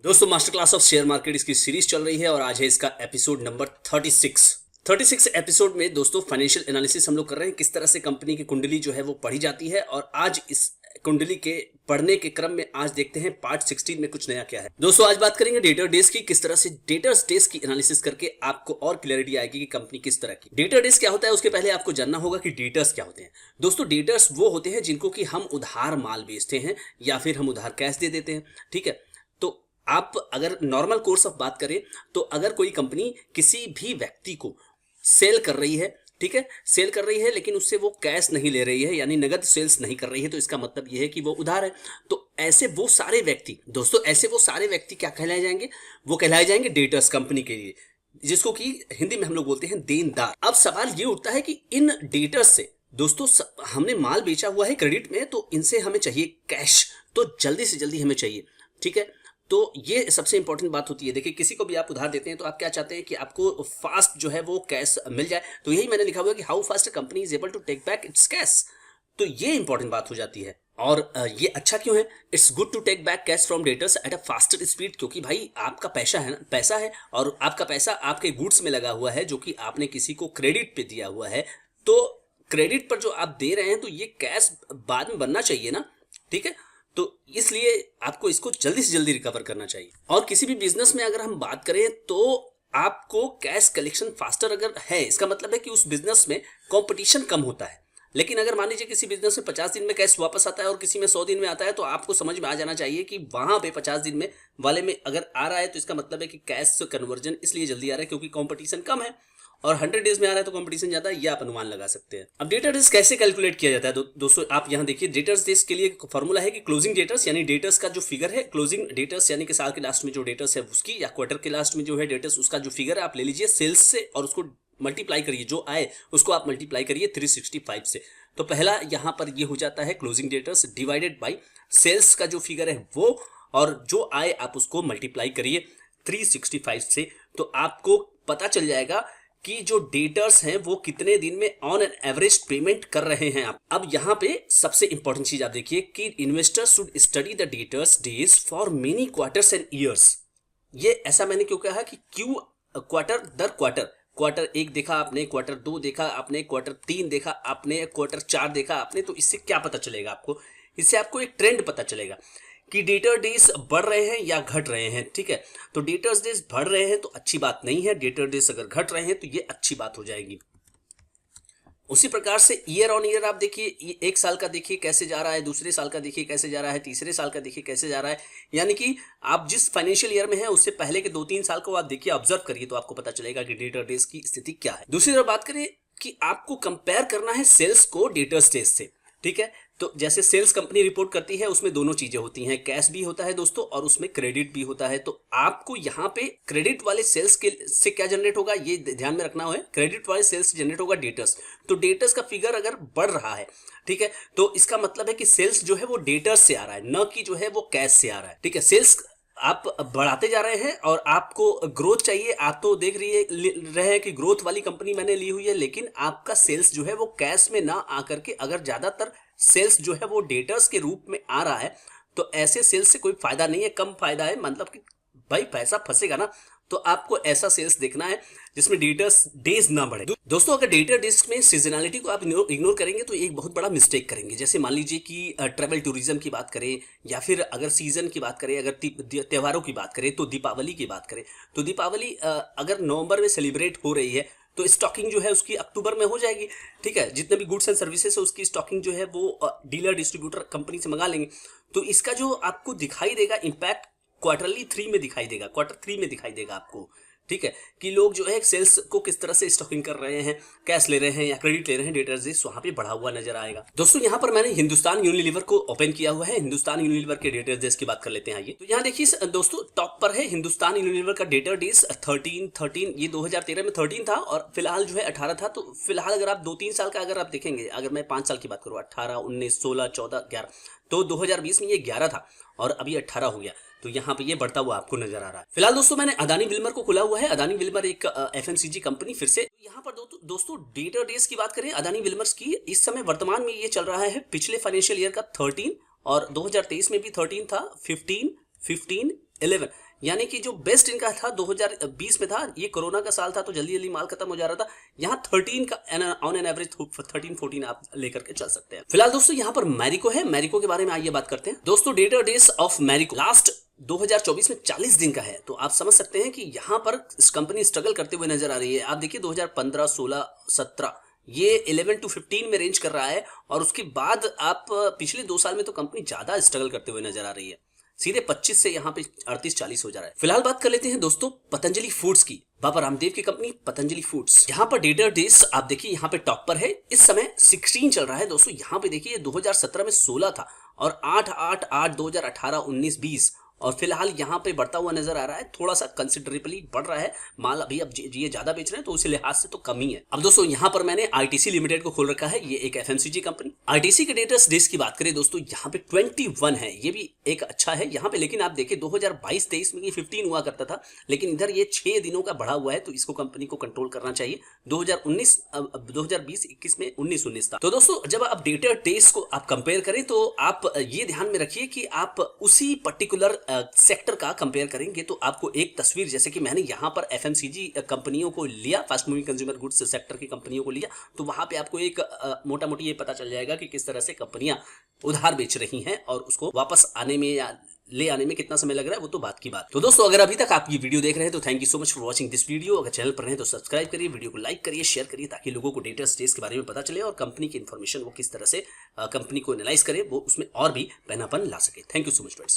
दोस्तों master class of share market इसकी series चल रही है और आज है इसका एपिसोड नंबर 36 एपिसोड में दोस्तों फाइनेंशियल एनालिसिस हम लोग कर रहे हैं, किस तरह से कंपनी की कुंडली जो है वो पढ़ी जाती है। और आज इस कुंडली के पढ़ने के क्रम में आज देखते हैं पार्ट 16 में कुछ नया क्या है। दोस्तों आज बात करेंगे डेटर डेज की, किस तरह से डेटर्स डेज की एनालिसिस करके आपको और क्लैरिटी आएगी कि कंपनी किस तरह की। डेटर डेज क्या होता है उसके पहले आपको जानना होगा कि डेटर्स क्या होते हैं। दोस्तों डेटर्स वो होते हैं जिनको कि हम उधार माल बेचते हैं या फिर हम उधार कैश दे देते हैं, ठीक है। तो आप अगर नॉर्मल कोर्स ऑफ बात करें तो अगर कोई कंपनी किसी भी व्यक्ति को सेल कर रही है, ठीक है, सेल कर रही है लेकिन उससे वो कैश नहीं ले रही है यानी नगद सेल्स नहीं कर रही है, तो इसका मतलब यह है कि वो उधार है। तो ऐसे वो सारे व्यक्ति दोस्तों ऐसे वो सारे व्यक्ति क्या कहलाए जाएंगे? वो कहलाए जाएंगे डेटर्स कंपनी के लिए, जिसको कि हिंदी में हम लोग बोलते हैं देनदार। अब सवाल ये उठता है कि इन डेटर्स से दोस्तों हमने माल बेचा हुआ है क्रेडिट में, तो इनसे हमें चाहिए कैश, तो जल्दी से जल्दी हमें चाहिए, ठीक है। तो ये सबसे इंपॉर्टेंट बात होती है। देखिए किसी को भी आप उधार देते हैं तो आप क्या चाहते हैं कि आपको फास्ट जो है वो कैश मिल जाए, तो यही मैंने लिखा हुआ है कि how fast company is able to take back its cash. तो ये इंपॉर्टेंट बात हो जाती है। और ये अच्छा क्यों है? It's good to take back cash from debtors at a faster speed, क्योंकि भाई आपका पैसा है ना, पैसा है और आपका पैसा आपके गुड्स में लगा हुआ है जो कि आपने किसी को क्रेडिट पे दिया हुआ है। तो क्रेडिट पर जो आप दे रहे हैं तो ये कैश बाद में बनना चाहिए ना, ठीक है। तो इसलिए आपको इसको जल्दी से जल्दी रिकवर करना चाहिए। और किसी भी बिजनेस में अगर हम बात करें तो आपको कैश कलेक्शन फास्टर अगर है, इसका मतलब है कि उस बिजनेस में कंपटीशन कम होता है। लेकिन अगर मान लीजिए किसी बिजनेस में 50 दिन में कैश वापस आता है और किसी में 100 दिन में आता है, तो आपको समझ में आ जाना चाहिए कि वहां पे 50 दिन में वाले में अगर आ रहा है तो इसका मतलब है कि कैश कन्वर्जन इसलिए जल्दी आ रहा है क्योंकि कंपटीशन कम है, और 100 डेज में आ रहा है तो कंपटीशन ज्यादा है, ये आप अनुमान लगा सकते हैं। अब डेटर डेज कैसे कैलकुलेट किया जाता है? दोस्तों आप यहां देखिए, डेटर्स डेज के लिए फॉर्मूला है कि क्लोजिंग डेटर्स यानी डेटर्स का जो फिगर है, क्लोजिंग डेटर्स यानी कि साल के लास्ट में जो डेटर्स है उसकी, या क्वार्टर के लास्ट में जो है डेटर्स उसका जो फिगर है आप ले लीजिए सेल्स से और उसको मल्टीप्लाई करिए, जो आए उसको आप मल्टीप्लाई करिए 365 से। तो पहला यहां पर ये हो जाता है closing debtors divided by sales का जो फिगर है वो, और जो आए आप उसको मल्टीप्लाई करिए 365 से। तो आपको पता चल जाएगा कि जो डेटर्स हैं वो कितने दिन में ऑन एन एवरेज पेमेंट कर रहे हैं आप। अब यहाँ पे सबसे इंपॉर्टेंट चीज आप देखिए कि investors should study the debtors days for many quarters and years. ये ऐसा मैंने क्यों कहा कि क्यों क्वार्टर दर क्वार्टर, क्वार्टर 1 देखा आपने, क्वार्टर 2 देखा आपने, क्वार्टर 3 देखा आपने, क्वार्टर 4 देखा आपने, तो इससे क्या पता चलेगा आपको? इससे आपको एक ट्रेंड पता चलेगा कि डेटर डेज बढ़ रहे हैं या घट रहे हैं, ठीक है। तो डेटर्स डेज बढ़ रहे हैं तो अच्छी बात नहीं है, डेटर डेज अगर घट रहे हैं तो ये अच्छी बात हो जाएगी। उसी प्रकार से ईयर ऑन ईयर आप देखिए, एक साल का देखिए कैसे जा रहा है, दूसरे साल का देखिए कैसे जा रहा है, तीसरे साल का देखिए कैसे जा रहा है, यानी कि आप जिस फाइनेंशियल ईयर में है उससे पहले के 2-3 साल को आप देखिए, ऑब्जर्व करिए, तो आपको पता चलेगा कि डेटर डेज की स्थिति क्या है। दूसरी तरफ बात करें कि आपको कंपेयर करना है सेल्स को डेटर्स डेज से, ठीक है। तो जैसे सेल्स कंपनी रिपोर्ट करती है उसमें दोनों चीजें होती हैं, कैश भी होता है दोस्तों और उसमें क्रेडिट भी होता है। तो आपको यहाँ पे क्रेडिट वाले सेल्स के से क्या जनरेट होगा ये ध्यान में रखना है, क्रेडिट वाले सेल्स से जनरेट होगा डेटर्स। तो डेटर्स का फिगर अगर बढ़ रहा है, ठीक है, तो इसका मतलब है कि सेल्स जो है वो डेटर्स से आ रहा है, न कि जो है वो कैश से आ रहा है, ठीक है। सेल्स आप बढ़ाते जा रहे हैं और आपको ग्रोथ चाहिए, आप तो देख रहे हैं कि ग्रोथ वाली कंपनी मैंने ली हुई है, लेकिन आपका सेल्स जो है वो कैश में ना आकर के अगर ज्यादातर सेल्स जो है वो डेटर्स के रूप में आ रहा है, तो ऐसे सेल्स से कोई फायदा नहीं है, कम फायदा है, मतलब कि भाई पैसा फंसेगा ना। तो आपको ऐसा सेल्स देखना है जिसमें डेटर्स डेज ना बढ़े। दोस्तों अगर डेटर डेज में सीजनैलिटी को आप इग्नोर करेंगे तो एक बहुत बड़ा मिस्टेक करेंगे। जैसे मान लीजिए कि ट्रैवल टूरिज्म की बात करें या फिर अगर सीजन की बात करें, अगर त्योहारों की बात करें, तो दीपावली की बात करें, तो दीपावली अगर नवंबर में सेलिब्रेट हो रही है तो स्टॉकिंग जो है उसकी अक्टूबर में हो जाएगी, ठीक है। जितने भी गुड्स एंड सर्विसेज है उसकी स्टॉकिंग जो है वो डीलर डिस्ट्रीब्यूटर कंपनी से मंगा लेंगे। तो इसका जो आपको दिखाई देगा इम्पैक्ट क्वार्टरली 3 में दिखाई देगा, क्वार्टर 3 में दिखाई देगा आपको, ठीक है, कि लोग जो है सेल्स को किस तरह से स्टॉकिंग कर रहे हैं, कैश ले रहे हैं या क्रेडिट ले रहे हैं, डेटर्स डेज वहां पे बढ़ा हुआ नजर आएगा। दोस्तों यहाँ पर मैंने हिंदुस्तान यूनिलीवर को ओपन किया हुआ है, हिंदुस्तान यूनिलीवर के डेटर डेज की बात कर लेते हैं। आइए तो यहाँ देखिए दोस्तों, टॉप पर है हिंदुस्तान यूनिलीवर का डेटर डेज 13, ये 2013 में 13 था और फिलहाल जो है 18 था। तो फिलहाल अगर आप 2-3 साल का अगर आप देखेंगे, अगर मैं 5 साल की बात करूँ, 18, 19, 16, 14, 11, तो 2020 में ये 11 था और अभी 18 हो गया, तो यहाँ पे ये बढ़ता हुआ आपको नजर आ रहा है। फिलहाल दोस्तों मैंने अदानी विल्मर को खुला हुआ है, अदानी विल्मर एक एफएमसीजी कंपनी। फिर से यहाँ पर दोस्तों डेटर डेज की बात करें अदानी विल्मर्स की, इस समय वर्तमान में ये चल रहा है पिछले फाइनेंशियल ईयर का 13 और 2023 में भी 13 था, 15, 11, यानी कि जो बेस्ट इनका था 2020 में था, ये कोरोना का साल था तो जल्दी जल्दी माल खत्म हो जा रहा था। यहाँ 13 का ऑन एन एवरेज 13-14 आप लेकर के चल सकते हैं। फिलहाल दोस्तों यहाँ पर मैरिको है, मैरिको के बारे में आइए बात करते हैं। दोस्तों debtor days of Marico last 2024 में 40 दिन का है, तो आप समझ सकते हैं कि यहाँ पर इस कंपनी स्ट्रगल करते हुए नजर आ रही है। आप देखिए 2015, 16, 17 ये 11 to 15 में रेंज कर रहा है, और उसके बाद आप पिछले 2 साल में तो कंपनी ज्यादा स्ट्रगल करते हुए नजर आ रही है। सीधे 25 से यहाँ पे 38-40 हो जा रहा है। फिलहाल बात कर लेते हैं दोस्तों पतंजलि फूड्स की, बाबा रामदेव की कंपनी पतंजलि फूड्स। यहाँ पर डेटर डेज आप देखिए यहाँ पे टॉप पर है, इस समय 16 चल रहा है दोस्तों। यहाँ पे देखिए 2017 में 16 था और 8-8-8 2018, 19, 20 और फिलहाल यहाँ पे बढ़ता हुआ नजर आ रहा है, थोड़ा सा कंसिडरेबली बढ़ रहा है माल। अभी अब ये ज्यादा बेच रहे हैं तो उसी लिहाज से तो कमी है। अब दोस्तों यहाँ पर मैंने आईटीसी लिमिटेड को खोल रखा है, ये एक एफएमसीजी कंपनी। आईटीसी के डेटर्स डेज की बात करें दोस्तों, यहाँ पे 21 है, ये भी एक अच्छा है यहाँ पे। लेकिन आप देखिए 2022-23 में ये 15 हुआ करता था, लेकिन इधर ये 6 दिनों का बढ़ा हुआ है, तो इसको कंपनी को कंट्रोल करना चाहिए। 2020-21 में 19 था। तो दोस्तों जब आप डेटर डेज को आप कंपेयर करें तो आप ये ध्यान में रखिए कि आप उसी पर्टिकुलर सेक्टर का कंपेयर करेंगे तो आपको एक तस्वीर, जैसे कि मैंने यहाँ पर एफएमसीजी कंपनियों को लिया, fast moving consumer goods sector की कंपनियों को लिया, तो वहां पे आपको एक मोटा मोटी ये पता चल जाएगा कि किस तरह से कंपनियां उधार बेच रही हैं और उसको वापस आने में या ले आने में कितना समय लग रहा है, वो तो बात की बात। तो दोस्तों अगर अभी तक आप ये वीडियो देख रहे हैं तो thank you so much for watching this video. अगर चैनल पर हैं तो सब्सक्राइब करिए, वीडियो को लाइक करिए, शेयर करिए, ताकि लोगों को डेटा स्टेज के बारे में पता चले और कंपनी की इन्फॉर्मेशन वो किस तरह से कंपनी को एनालाइज करे, वो उसमें और भी पहनापन ला सके। Thank you so much friends.